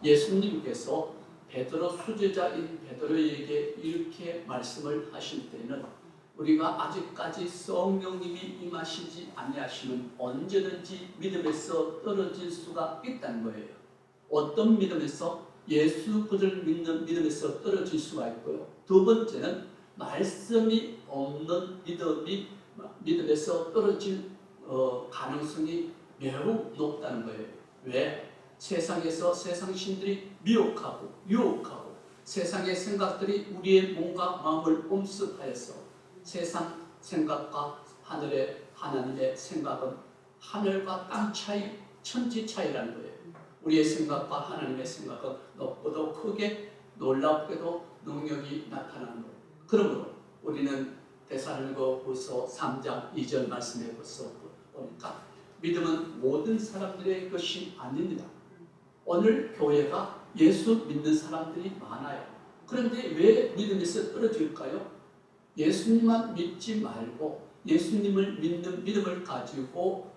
예수님께서 베드로 수제자인 베드로에게 이렇게 말씀을 하실 때는 우리가 아직까지 성령님이 임하시지 아니하시면 언제든지 믿음에서 떨어질 수가 있다는 거예요. 어떤 믿음에서? 예수 그를 믿는 믿음에서 떨어질 수가 있고요. 두 번째는 말씀이 없는 믿음에서 떨어질 가능성이 매우 높다는 거예요. 왜? 세상에서 세상 신들이 미혹하고 유혹하고 세상의 생각들이 우리의 몸과 마음을 엄습하여서 세상 생각과 하나님의 생각은 하늘과 땅 차이, 천지 차이라는 거예요. 우리의 생각과 하나님의 생각은 높고도 크게 놀랍게도 능력이 나타나는 거예요. 그러므로 우리는 데살로니가후서 3장 2절 말씀에 벌써 보니까 믿음은 모든 사람들의 것이 아닙니다. 오늘 교회가 예수 믿는 사람들이 많아요. 그런데 왜 믿음에서 떨어질까요? 예수님만 믿지 말고 예수님을 믿는 믿음을 가지고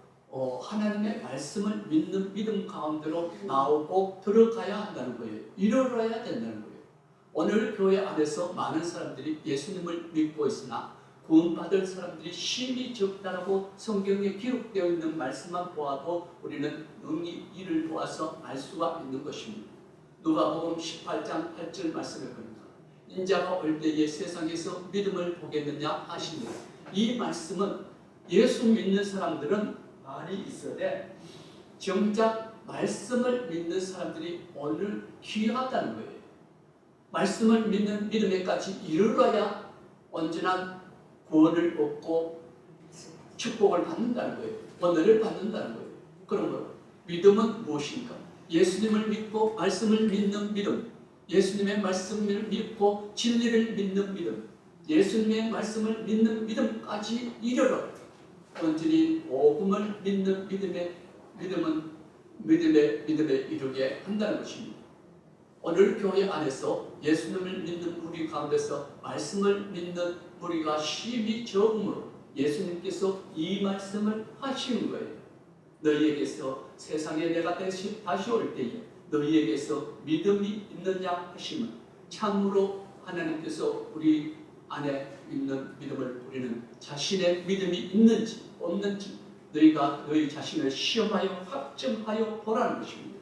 하나님의 말씀을 믿는 믿음 가운데로 나오고 들어가야 한다는 거예요. 이르러야 된다는 거예요. 오늘 교회 안에서 많은 사람들이 예수님을 믿고 있으나 구원받을 사람들이 심히 적다라고 성경에 기록되어 있는 말씀만 보아도 우리는 능히 이를 보아서 알 수가 있는 것입니다. 누가복음 18장 8절 말씀에 보니까 인자가 올 때에 세상에서 믿음을 보겠느냐 하시니라. 이 말씀은 예수 믿는 사람들은 많이 있어도 정작 말씀을 믿는 사람들이 오늘 귀하다는 거예요. 말씀을 믿는 믿음에까지 이르러야 언제나 구원을 얻고 축복을 받는다는 거예요. 은혜를 받는다는 거예요. 그러므로 믿음은 무엇인가? 예수님을 믿고 말씀을 믿는 믿음, 예수님의 말씀을 믿고 진리를 믿는 믿음, 예수님의 말씀을 믿는 믿음까지 이르러 온전히 복음을 믿는 믿음에 이르게 한다는 것입니다. 오늘 교회 안에서 예수님을 믿는 우리 가운데서 말씀을 믿는 우리가 심히 적음으로 예수님께서 이 말씀을 하시는 거예요. 너희에게서 세상에 내가 다시 올 때에 너희에게서 믿음이 있느냐 하시면 참으로 하나님께서 우리 안에 있는 믿음을 우리는 자신의 믿음이 있는지 없는지 너희가 너희 자신을 시험하여 확증하여 보라는 것입니다.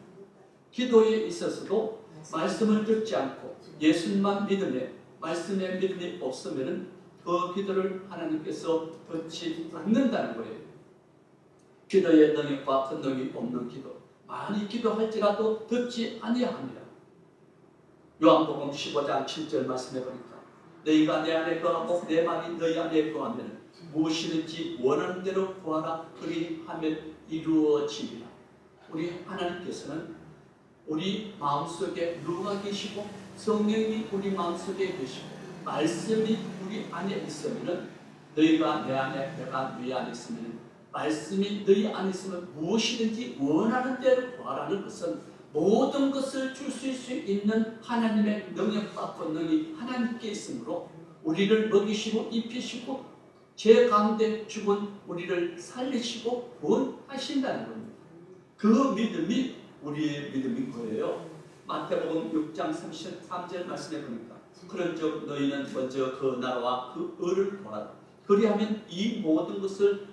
기도에 있어서도 말씀을 듣지 않고 예수님만 믿음에 말씀에 믿음이 없으면 그 기도를 하나님께서 듣지 않는다는 거예요. 기도의 능력과 권능이 없는 기도, 많이 기도할지라도 듣지 아니합니다. 요한복음 15장 7절 말씀해 보니까 너희가 내 안에 거하고 내 말이 너희 안에 거하면 무엇이든지 원하는 대로 구하라 그리하면 이루어지리라. 우리 하나님께서는 우리 마음속에 누가 계시고 성령이 우리 마음속에 계시고 말씀이 우리 안에 있으면 너희가 내 안에 내가 너희 안에 있으면 말씀이 너희 안에 있으면 무엇이든지 원하는 대로 구하라는 것은 모든 것을 주실 수 있는 하나님의 능력과 권능이 하나님께 있으므로 우리를 먹이시고 입히시고 죄 가운데 죽은 우리를 살리시고 구원하신다는 겁니다. 그 믿음이 우리의 믿음인 거예요. 마태복음 6장 33절 말씀에 보니까 그런즉 너희는 먼저 그 나라와 그 의를 구하라. 그리하면 이 모든 것을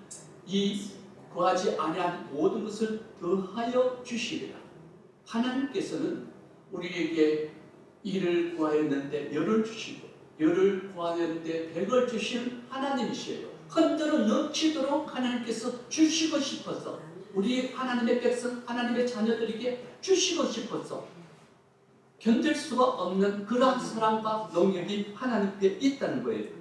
구하지 아니한 모든 것을 더하여 주시리라. 하나님께서는 우리에게 일을 구하였는데 열을 주시고 열을 구하였는데 백을 주신 하나님이시에요. 흔들어 넘치도록 하나님께서 주시고 싶어서 우리 하나님의 백성 하나님의 자녀들에게 주시고 싶어서 견딜 수가 없는 그러한 사랑과 능력이 하나님께 있다는 거예요.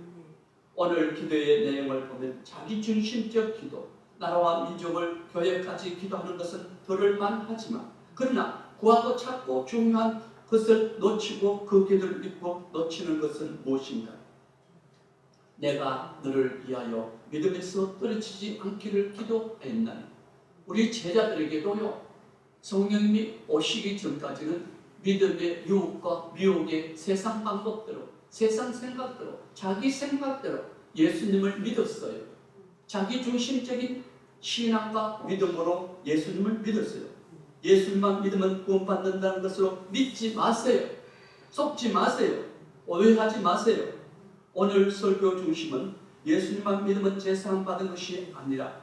오늘 기도의 내용을 보면 자기중심적 기도, 나라와 민족을 교회까지 기도하는 것은 들을만하지만 그러나 구하고 찾고 중요한 것을 놓치고 그 기도를 믿고 놓치는 것은 무엇인가? 내가 너를 위하여 믿음에서 떨어지지 않기를 기도하였나니. 우리 제자들에게도요, 성령님이 오시기 전까지는 믿음의 유혹과 미혹의 세상 방법대로, 세상 생각대로, 자기 생각대로 예수님을 믿었어요. 자기 중심적인 신앙과 믿음으로 예수님을 믿었어요. 예수님만 믿으면 구원받는다는 것으로 믿지 마세요. 속지 마세요. 오해하지 마세요. 오늘 설교 중심은 예수님만 믿으면 제사함 받은 것이 아니라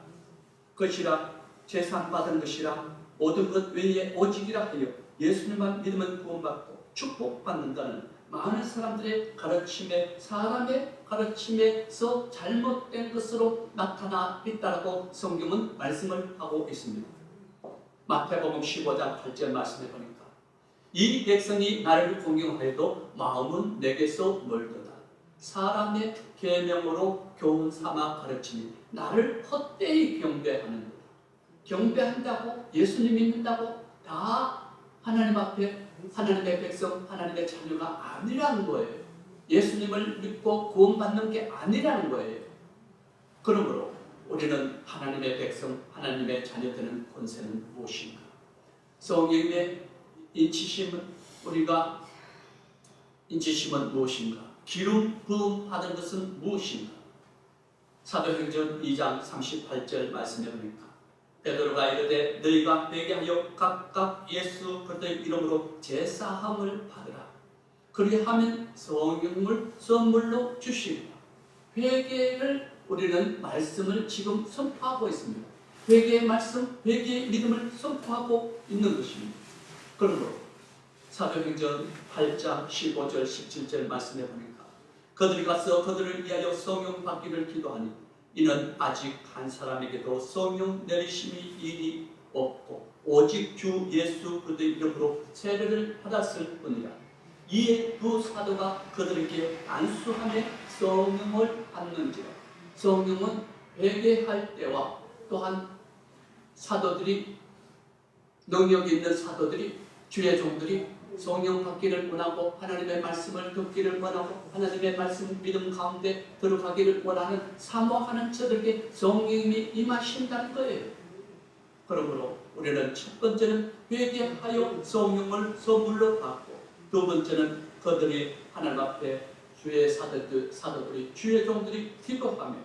제사함 받은 것이라 모든 것 외에 오직이라 하여 예수님만 믿으면 구원받고 축복받는다는 많은 사람들의 가르침에, 사람의 가르침에서 잘못된 것으로 나타나 있다고 성경은 말씀을 하고 있습니다. 마태복음 15장 8절 말씀해 보니까 이 백성이 나를 공경하여도 마음은 내게서 멀도다. 사람의 계명으로 교훈 삼아 가르치니 나를 헛되이 경배하는 것. 경배한다고, 예수님 믿는다고 다 하나님 앞에 하나님의 백성, 하나님의 자녀가 아니라는 거예요. 예수님을 믿고 구원받는 게 아니라는 거예요. 그러므로 우리는 하나님의 백성, 하나님의 자녀되는 권세는 무엇인가? 성령의 인치심은 무엇인가? 기름 부음 받은 것은 무엇인가? 사도행전 2장 38절 말씀해 보니까 베드로가 이르되 너희가 회개하여 각각 예수 그리스도의 이름으로 제사함을 받으라. 그리하면 성령을 선물로 주시리라. 회개를 우리는 말씀을 지금 선포하고 있습니다. 회개의 말씀, 회개의 믿음을 선포하고 있는 것입니다. 그러므로 사도행전 8장 15절 17절 말씀해 보니까 그들이 가서 그들을 위하여 성령 받기를 기도하니 이는 아직 한 사람에게도 성령 내리심이 일이 없고 오직 주 예수 그리스도의 이름으로 세례를 받았을 뿐이라. 이에 두 사도가 그들에게 안수함에 성령을 받는지라. 성령은 회개할 때와 또한 사도들이, 능력이 있는 사도들이, 주의 종들이 성령 받기를 원하고 하나님의 말씀을 듣기를 원하고 하나님의 말씀 믿음 가운데 들어가기를 원하는 사모하는 저들에게 성령님이 임하신다는 거예요. 그러므로 우리는 첫 번째는 회개하여 성령을 선물로 받고, 두 번째는 그들이 하나님 앞에 주의 사도들이 주의 종들이 기도하며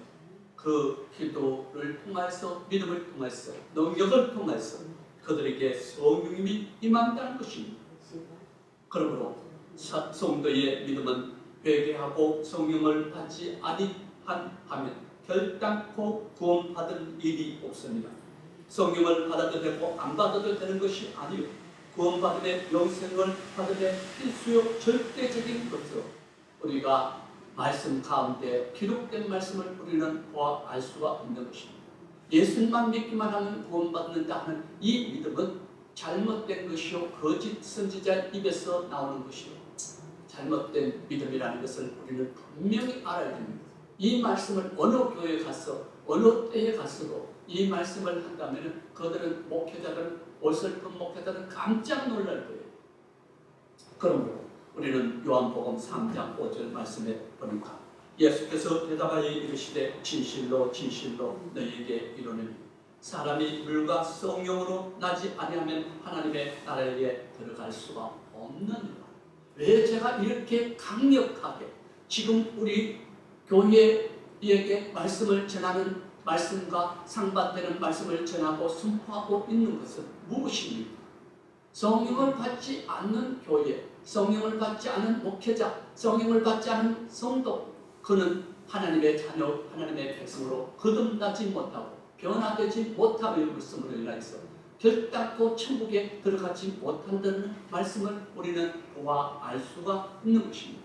그 기도를 통해서 믿음을 통해서 능력을 통해서 그들에게 성령님이 임한다는 것입니다. 그러므로 성도의 믿음은 회개하고 성령을 받지 아니하면 결단코 구원받을 일이 없습니다. 성령을 받아도 되고 안 받아도 되는 것이 아니요, 구원받음의 영생을 받음의 필수요 절대적인 것으로 우리가 말씀 가운데 기록된 말씀을 우리는 보아 알 수가 없는 것입니다. 예수님만 믿기만 하면 구원받는다 하는 이 믿음은 잘못된 것이요, 거짓 선지자 입에서 나오는 것이요, 잘못된 믿음이라는 것을 우리는 분명히 알아야 됩니다. 이 말씀을 어느 교회에 가서 어느 때에 가서도 이 말씀을 한다면 그들은 목회자들은, 어설픈 목회자들은 깜짝 놀랄 거예요. 그러므로 우리는 요한복음 3장 5절 말씀에 보니까 예수께서 대답하여 이르시되 진실로 진실로 너희에게 이르노니 사람이 물과 성령으로 나지 아니하면 하나님의 나라에 들어갈 수가 없느니라. 왜 제가 이렇게 강력하게 지금 우리 교회에게 말씀을 전하는, 말씀과 상반되는 말씀을 전하고 선포하고 있는 것은 무엇입니까? 성령을 받지 않는 교회, 성령을 받지 않은 목회자, 성령을 받지 않은 성도, 그는 하나님의 자녀, 하나님의 백성으로 거듭나지 못하고 변화되지 못함을 말씀으로 인하여서 결단코 천국에 들어가지 못한다는 말씀을 우리는 보아 알 수가 있는 것입니다.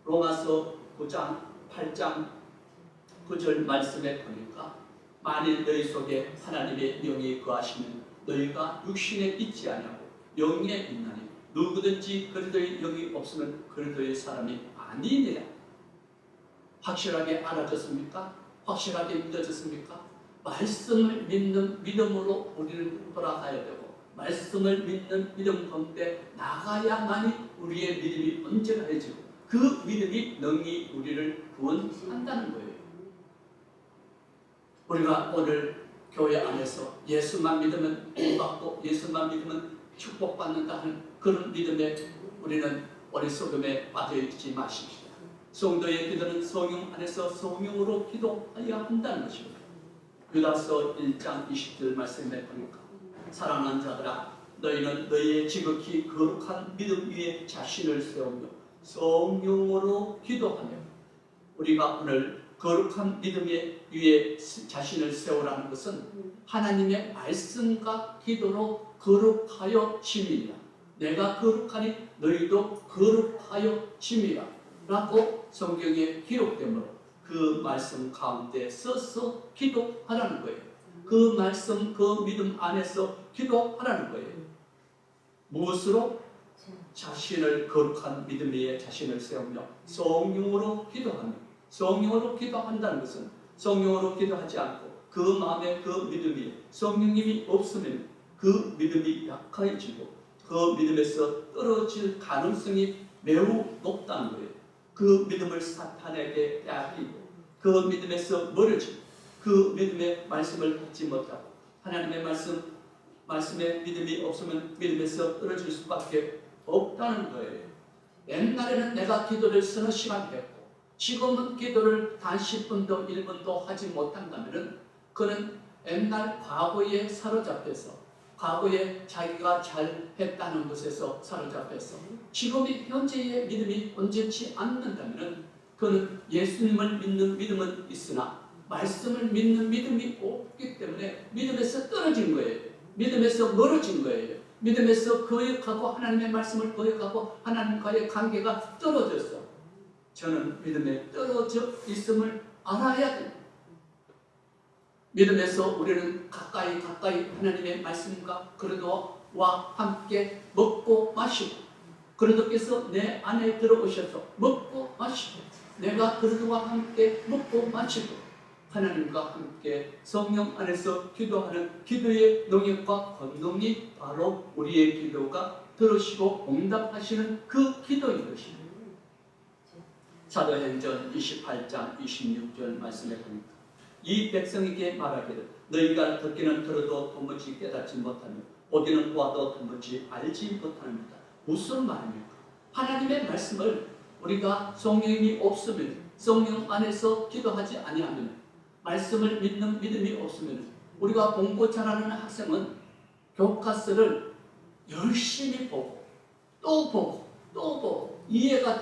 로마서 9장 8장 9절 말씀에 보니까 만일 너희 속에 하나님의 영이 거하시면 너희가 육신에 있지 아니하고 영에 있나니 누구든지 그리스도의 영이 없으면 그리스도의 사람이 아니니라. 확실하게 알아졌습니까? 확실하게 믿어졌습니까? 말씀을 믿는 믿음으로 우리는 돌아가야 되고, 말씀을 믿는 믿음 가운데 나가야만이 우리의 믿음이 언제가해지고 그 믿음이 능히 우리를 구원한다는 거예요. 우리가 오늘 교회 안에서 예수만 믿으면 구원받고 예수만 믿으면 축복받는다 하는 그런 믿음에 우리는 어리석음에 빠져있지 마십시다. 성도의 기도는 성령 안에서 성령으로 기도해야 한다는 것입니다. 유다서 1장 20절 말씀에 보니까 사랑하는 자들아 너희는 너희의 지극히 거룩한 믿음 위에 자신을 세우며 성령으로 기도하며. 우리가 오늘 거룩한 믿음 위에 자신을 세우라는 것은 하나님의 말씀과 기도로 거룩하여 짐이라. 내가 거룩하니 너희도 거룩하여 짐이라 라고 성경에 기록되므로 그 말씀 가운데 서서 기도하라는 거예요. 그 말씀, 그 믿음 안에서 기도하라는 거예요. 무엇으로? 자신을 거룩한 믿음 위에 자신을 세우며 성령으로 기도하며. 성령으로 기도한다는 것은 성령으로 기도하지 않고 그 마음에 그 믿음이 성령님이 없으면 그 믿음이 약해지고 그 믿음에서 떨어질 가능성이 매우 높다는 거예요. 그 믿음을 사탄에게 빼앗기고 그 믿음에서 멀어지고 그 믿음의 말씀을 받지 못하고 하나님의 말씀에 믿음이 없으면 믿음에서 떨어질 수밖에 없다는 거예요. 옛날에는 내가 기도를 서너 시간 했고 지금은 기도를 단 10분도 1분도 하지 못한다면 그는 옛날 과거에 사로잡혀서 과거에 자기가 잘했다는 것에서 사로잡혀서 지금의 현재의 믿음이 온전치 않는다면 그는 예수님을 믿는 믿음은 있으나 말씀을 믿는 믿음이 없기 때문에 믿음에서 떨어진 거예요. 믿음에서 멀어진 거예요. 믿음에서 거역하고 하나님의 말씀을 거역하고 하나님과의 관계가 떨어졌어. 저는 믿음에 떨어져 있음을 알아야 됩니다. 믿음에서 우리는 가까이 하나님의 말씀과 그리스도와 함께 먹고 마시고 그리스도께서 내 안에 들어오셔서 먹고 마시고 내가 그리스도와 함께 먹고 마시고 하나님과 함께 성령 안에서 기도하는 기도의 능력과 권능이 바로 우리의 기도가 들으시고 응답하시는 그 기도인 것입니다. 사도행전 28장 26절 말씀에 보니까 이 백성에게 말하기를 너희가 듣기는 들어도 도무지 깨닫지 못하며 보기는 보아도 도무지 알지 못합니다. 무슨 말입니까? 하나님의 말씀을 우리가 성령이 없으면 성령 안에서 기도하지 아니하면 말씀을 믿는 믿음이 없으면 우리가 공부 잘하는 학생은 교과서를 열심히 보고 또 보고 또 보고 이해가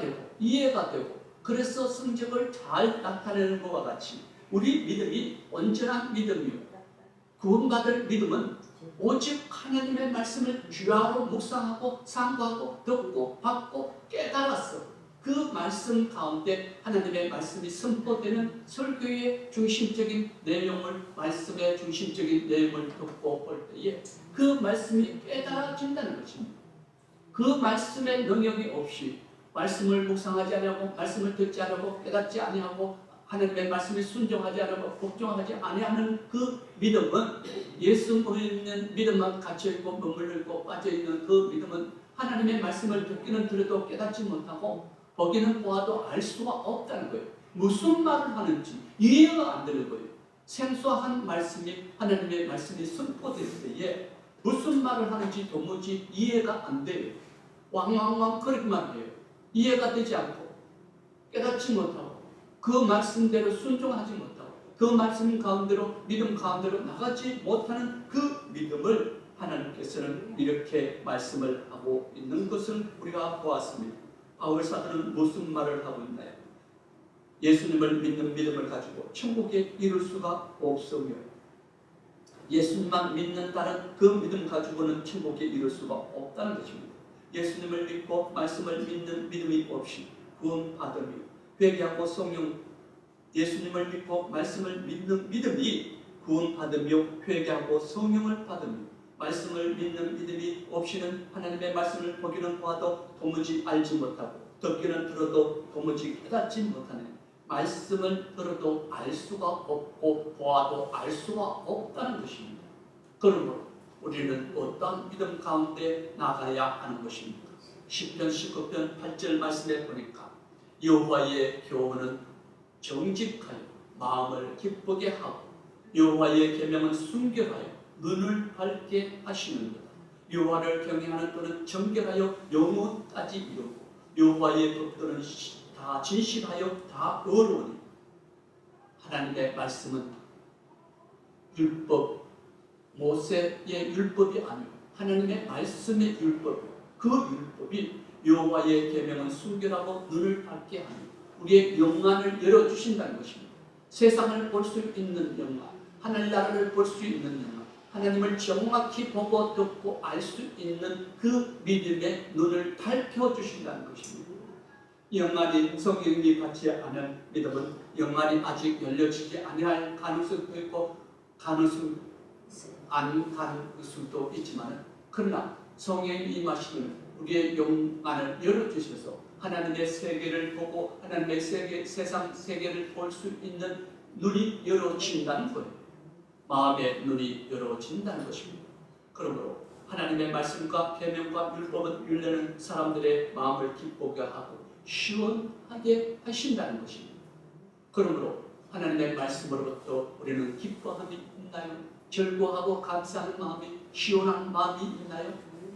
되고 그래서 성적을 잘 나타내는 것과 같이 우리 믿음이 온전한 믿음이요 구원받을 믿음은 오직 하나님의 말씀을 주야로 묵상하고 상고하고 듣고 받고 깨달았어. 그 말씀 가운데 하나님의 말씀이 선포되는 설교의 중심적인 내용을 말씀의 중심적인 내용을 듣고 볼 때에 그 말씀이 깨달아진다는 것입니다. 그 말씀의 능력이 없이 말씀을 묵상하지 아니하고 말씀을 듣지 않고 깨닫지 아니하고 하나님의 말씀에 순종하지 않고 복종하지 아니하는 그 믿음은 예수 믿는 믿음만 갇혀있고 머물러 있고 빠져있는 그 믿음은 하나님의 말씀을 듣기는 들어도 깨닫지 못하고 보기는 보아도 알 수가 없다는 거예요. 무슨 말을 하는지 이해가 안 되는 거예요. 생소한 말씀이 하나님의 말씀이 선포될 때에 무슨 말을 하는지 도무지 이해가 안 돼요. 왕왕왕 거리기만 해요. 이해가 되지 않고 깨닫지 못하고 그 말씀대로 순종하지 못하고 그 말씀 가운데로 믿음 가운데로 나가지 못하는 그 믿음을 하나님께서는 이렇게 말씀을 하고 있는 것을 우리가 보았습니다. 바울 사도는 무슨 말을 하고 있나요? 예수님을 믿는 믿음을 가지고 천국에 이룰 수가 없으며 예수님만 믿는다는 그 믿음 가지고는 천국에 이룰 수가 없다는 것입니다. 예수님을 믿고 말씀을 믿는 믿음이 없이 구원받으며 회개하고 성령 예수님을 믿고 말씀을 믿는 믿음이 구원받으며 회개하고 성령을 받으며 말씀을 믿는 믿음이 없이는 하나님의 말씀을 보기는 보아도 도무지 알지 못하고 듣기는 들어도 도무지 깨닫지 못하네. 말씀을 들어도 알 수가 없고 보아도 알 수가 없다는 것입니다. 그러므로 우리는 어떤 믿음 가운데 나가야 하는 것입니까? 시편 19편 8절 말씀에 보니까 여호와의 교훈은 정직하여 마음을 기쁘게 하고 여호와의 계명은 순결하여 눈을 밝게 하시는도다. 여호와를 경외하는 자는 정결하여 영혼까지 이루고 여호와의 법도는 다 진실하여 다 의로우니. 하나님의 말씀은 율법 모세의 율법이 아니고 하나님의 말씀의 율법, 그 율법이 여호와의 계명은 순결하고 눈을 밝게 하니 우리의 영안을 열어주신다는 것입니다. 세상을 볼 수 있는 영안, 하늘나라를 볼 수 있는 영안, 하나님을 정확히 보고 듣고 알 수 있는 그 믿음의 눈을 밝혀주신다는 것입니다. 영안이 성경이 받지 않은 믿음은 영안이 아직 열려지지 아니할 가능성도 있고 가능성 안 가능성도 있지만, 그러나 성령이 임하시면 우리의 영안을 열어주셔서 하나님의 세계를 보고 하나님의 세상 세계를 볼 수 있는 눈이 열어진다는 거예요. 마음의 눈이 열어진다는 것입니다. 그러므로 하나님의 말씀과 계명과 율법은 율례는 사람들의 마음을 기쁘게 하고 시원하게 하신다는 것입니다. 그러므로 하나님의 말씀으로부터 우리는 기뻐함이 있나요? 즐거워하고 감사하는 마음이, 시원한 마음이 있나요?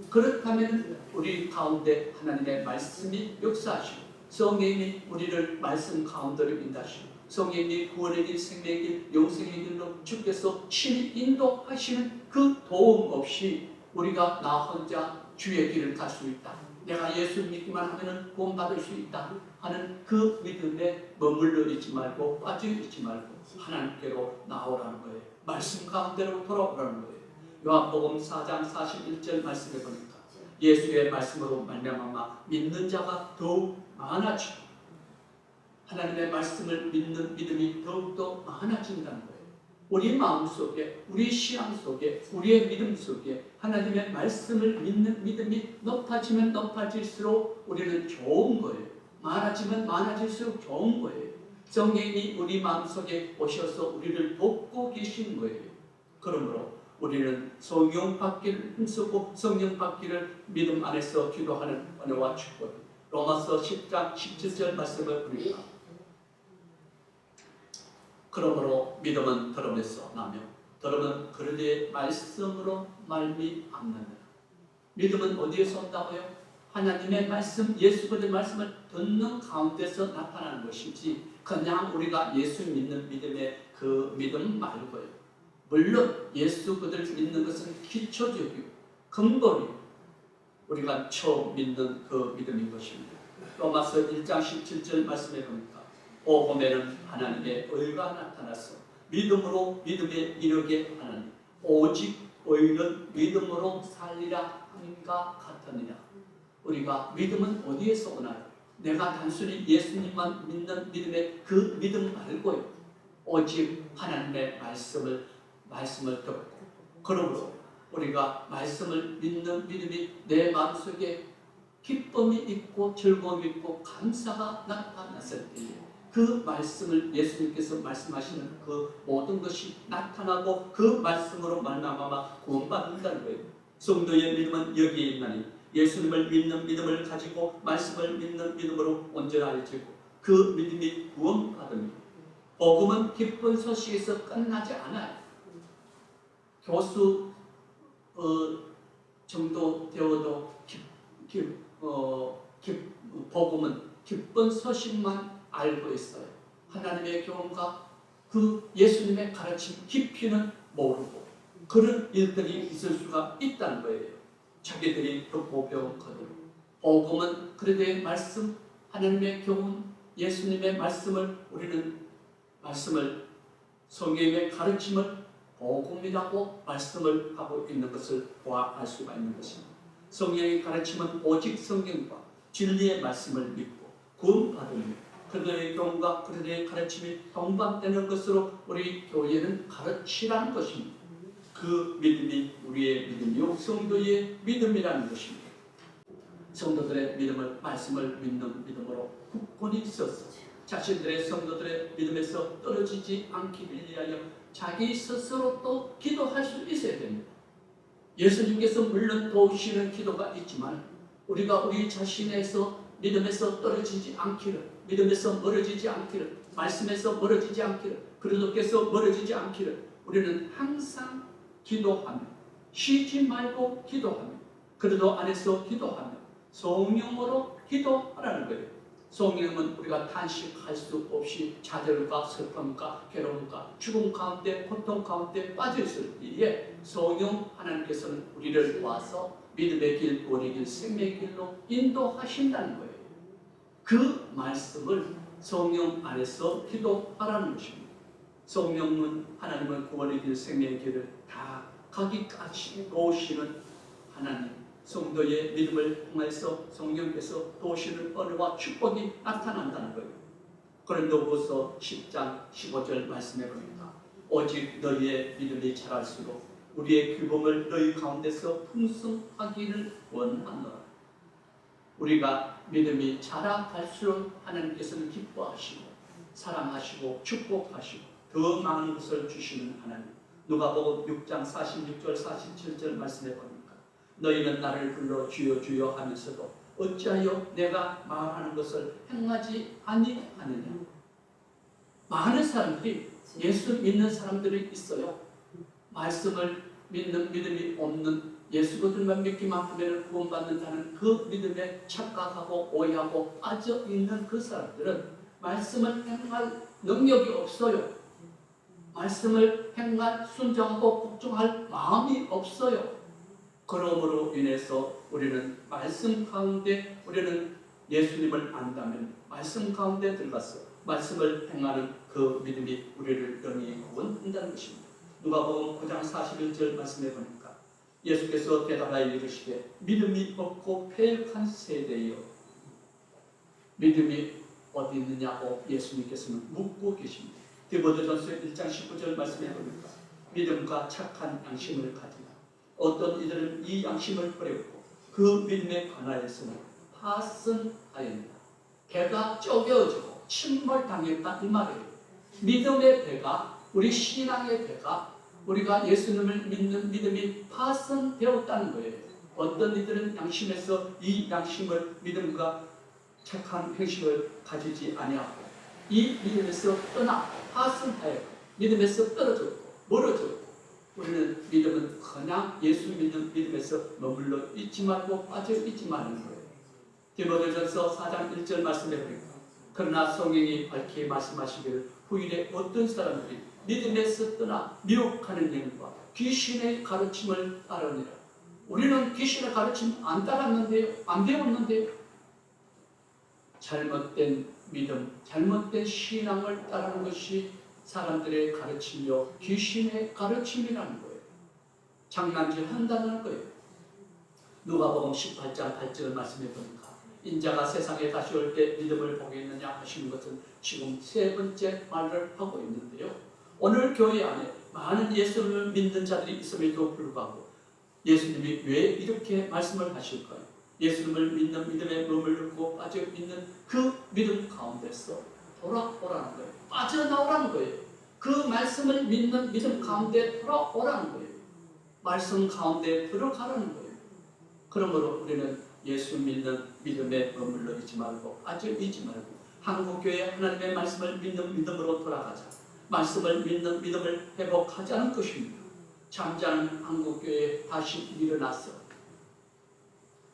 그렇다면 우리 가운데 하나님의 말씀이 역사하시고 성령이 우리를 말씀 가운데로 인도하시고 성령이 구원의 길, 생명의 길, 영생의 길로 주께서 친히 인도하시는 그 도움 없이 우리가 나 혼자 주의 길을 갈 수 있다, 내가 예수 믿기만 하면 구원받을 수 있다 하는 그 믿음에 머물러 있지 말고 빠져 있지 말고 하나님께로 나오라는 거예요. 말씀 가운데로 돌아오라는 거예요. 요한복음 4장 41절 말씀에 보니까 예수의 말씀으로 말미암아 믿는 자가 더욱 많아지고 하나님의 말씀을 믿는 믿음이 더욱더 많아진다는 거예요. 우리 마음속에, 우리 신앙 속에, 우리의 믿음 속에 하나님의 말씀을 믿는 믿음이 높아지면 높아질수록 우리는 좋은 거예요. 많아지면 많아질수록 좋은 거예요. 성령이 우리 마음속에 오셔서 우리를 돕고 계신 거예요. 그러므로 우리는 성령 받기를 힘쓰고 성령 받기를 믿음 안에서 기도하는 은혜와 축복. 로마서 10장 17절 말씀을 보니까 그러므로 믿음은 들음에서 나며 들음은 그리스도의 말씀으로 말미암느니라. 믿음은 어디에서 온다고요? 하나님의 말씀, 예수 그리스도의 말씀을 듣는 가운데서 나타나는 것이지 그냥 우리가 예수 믿는 믿음의 그 믿음 말고요. 물론 예수 그리스도를 믿는 것은 기초적이고 근본이고 우리가 처음 믿는 그 믿음인 것입니다. 로마서 1장 17절 말씀에 보니까 복음에는 하나님의 의가 나타나서 믿음으로 믿음에 이르게 하나니 오직 의는 믿음으로 살리라 함과 같으니라. 우리가 믿음은 어디에서 오나요? 내가 단순히 예수님만 믿는 믿음의 그 믿음 말고요. 오직 하나님의 말씀을 듣고 그러므로 우리가 말씀을 믿는 믿음이 내 마음속에 기쁨이 있고 즐거움이 있고 감사가 나타났을 때에 그 말씀을 예수님께서 말씀하시는 그 모든 것이 나타나고 그 말씀으로 말미암아 구원받는다는 거예요. 성도의 믿음은 여기에 있나니 예수님을 믿는 믿음을 가지고 말씀을 믿는 믿음으로 온전해지고 그 믿음이 구원받으며 복음은 기쁜 소식에서 끝나지 않아요. 교수 정도 되어도 복음은 기쁜 소식만 알고 있어요. 하나님의 교훈과 그 예수님의 가르침 깊이는 모르고 그런 일들이 있을 수가 있다는 거예요. 자기들이 듣고 배운 그대로. 복음은 그리스도의 말씀, 하나님의 교훈, 예수님의 말씀을 우리는 말씀을 성경의 가르침을 복음이라고 말씀을 하고 있는 것을 알 수가 있는 것입니다. 성경의 가르침은 오직 성경과 진리의 말씀을 믿고 구원받으며 그들의 교훈과 그들의 가르침이 동반되는 것으로 우리 교회는 가르치라는 것입니다. 그 믿음이 우리의 믿음이요 성도의 믿음이라는 것입니다. 성도들의 믿음을 말씀을 믿는 믿음으로 굳건히 있어서 자신들의 성도들의 믿음에서 떨어지지 않기를 위하여 자기 스스로 또 기도할 수 있어야 됩니다. 예수님께서 물론 도우시는 기도가 있지만 우리가 우리 자신에서 믿음에서 떨어지지 않기를, 믿음에서 멀어지지 않기를, 말씀에서 멀어지지 않기를, 그리스도께서 멀어지지 않기를 우리는 항상 기도하며 쉬지 말고 기도하며 그리스도 안에서 기도하며 성령으로 기도하라는 거예요. 성령은 우리가 탄식할 수 없이 좌절과 슬픔과 괴로움과 죽음 가운데 고통 가운데 빠져있을 때에 성령 하나님께서는 우리를 도와서 믿음의 길, 구원의 길, 생명의 길로 인도하신다는 거예요. 그 말씀을 성령 안에서 기도하라는 것입니다. 성령은 하나님은 구원의 길, 생명의 길을 다 가기까지 도우시는 하나님, 성도의 믿음을 통해서 성령께서 도우시는 은혜와 축복이 나타난다는 거예요. 고린도후서 10장 15절 말씀해 보니까 오직 너희의 믿음이 자랄수록 우리의 기쁨을 너희 가운데서 풍성하기를 원하노라. 우리가 믿음이 자라갈수록 하나님께서는 기뻐하시고 사랑하시고 축복하시고 더 많은 것을 주시는 하나님. 누가복음 6장 46절 47절 말씀해 보니까 너희는 나를 불러 주여 주여 하면서도 어찌하여 내가 말하는 것을 행하지 아니하느냐. 많은 사람들이 예수 믿는 사람들이 있어요. 말씀을 믿는 믿음이 없는 예수들만 믿기만 하면 구원받는다는 그 믿음에 착각하고 오해하고 빠져있는 그 사람들은 말씀을 행할 능력이 없어요. 말씀을 행할 순종하고 복종할 마음이 없어요. 그러므로 인해서 우리는 말씀 가운데 우리는 예수님을 안다면 말씀 가운데 들어가서 말씀을 행하는 그 믿음이 우리를 영원히 구원한다는 것입니다. 누가복음 9장 41절 말씀해 보니까 예수께서 대답하여 이르시되 믿음이 없고 패역한 세대여. 믿음이 어디 있느냐고 예수님께서는 묻고 계십니다. 디모데전서 1장 19절 말씀해 보니까 믿음과 착한 양심을 가지라. 어떤 이들은 이 양심을 버렸고 그 믿음에 관하여서는 파선하였다. 배가 쪼개어지고 침몰당했다 이 말이에요. 믿음의 배가, 우리 신앙의 배가, 우리가 예수님을 믿는 믿음이 파선되었다는 거예요. 어떤 이들은 양심에서 이 양심을 믿음과 착한 행실을 가지지 아니하고 이 믿음에서 떠나 파선하였고 믿음에서 떨어졌고 멀어졌고, 우리는 믿음은 그냥 예수 믿는 믿음에서 머물러 있지 말고 빠져 있지 말는 거예요. 디모데전서 4장 1절 말씀해 보니까 그러나 성령이 밝히 말씀하시기를 후일에 어떤 사람들이 믿음에서 떠나 미혹하는 영과 귀신의 가르침을 따르니라. 우리는 귀신의 가르침 안 따랐는데요, 안 배웠는데요. 잘못된 믿음, 잘못된 신앙을 따르는 것이 사람들의 가르침이요 귀신의 가르침이라는 거예요. 장난질 한다는 거예요. 누가복음 18장 8절 말씀해 보니까 인자가 세상에 다시 올 때 믿음을 보겠느냐 하시는 것은 지금 세 번째 말을 하고 있는데요. 오늘 교회 안에 많은 예수님을 믿는 자들이 있음에도 불구하고 예수님이 왜 이렇게 말씀을 하실까요? 예수님을 믿는 믿음에 머물고 빠져 있는 그 믿음 가운데서 돌아오라는 거예요. 빠져나오라는 거예요. 그 말씀을 믿는 믿음 가운데 돌아오라는 거예요. 말씀 가운데 들어가라는 거예요. 그러므로 우리는 예수 믿는 믿음에 머물러 있지 말고 빠져 있지 말고 한국교회 하나님의 말씀을 믿는 믿음으로 돌아가자. 말씀을 믿는 믿음을 회복하자는 것입니다. 잠자는 한국교회에 다시 일어나서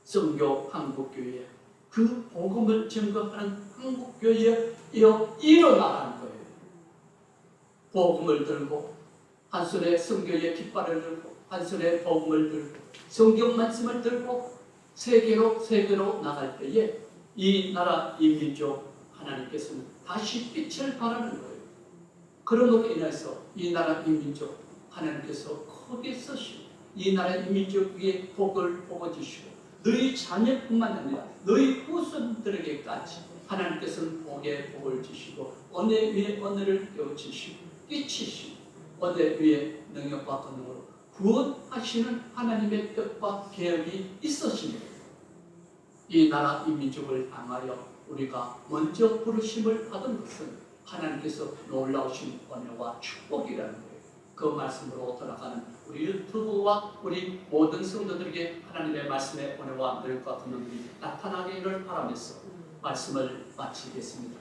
성교 한국교회, 그 복음을 증거하는 한국교회에 일어나라는 거예요. 복음을 들고 한 손에 성교의 깃발을 들고 한 손에 복음을 들고 성경 말씀을 들고 세계로 나갈 때에 이 나라 이 민족 하나님께서는 다시 빛을 발하는 거예요. 그럼으로 인해서 이 나라 이 민족 하나님께서 크게 쓰시고 이 나라 이 민족 위에 복을 부어주시고 너희 자녀뿐만 아니라 너희 후손들에게까지 하나님께서는 복에 복을 주시고 은혜 위에 은혜를 껴주시고 끼치시고 은혜 위에 능력과 권능으로 구원하시는 하나님의 뜻과 계획이 있으십니다. 이 나라 이 민족을 향하여 우리가 먼저 부르심을 받은 것은 하나님께서 놀라우신 은혜와 축복이라는 거예요. 그 말씀으로 돌아가는 우리 유튜브와 우리 모든 성도들에게 하나님의 말씀의 은혜와 능력과 권능이 나타나기를 바라면서 말씀을 마치겠습니다.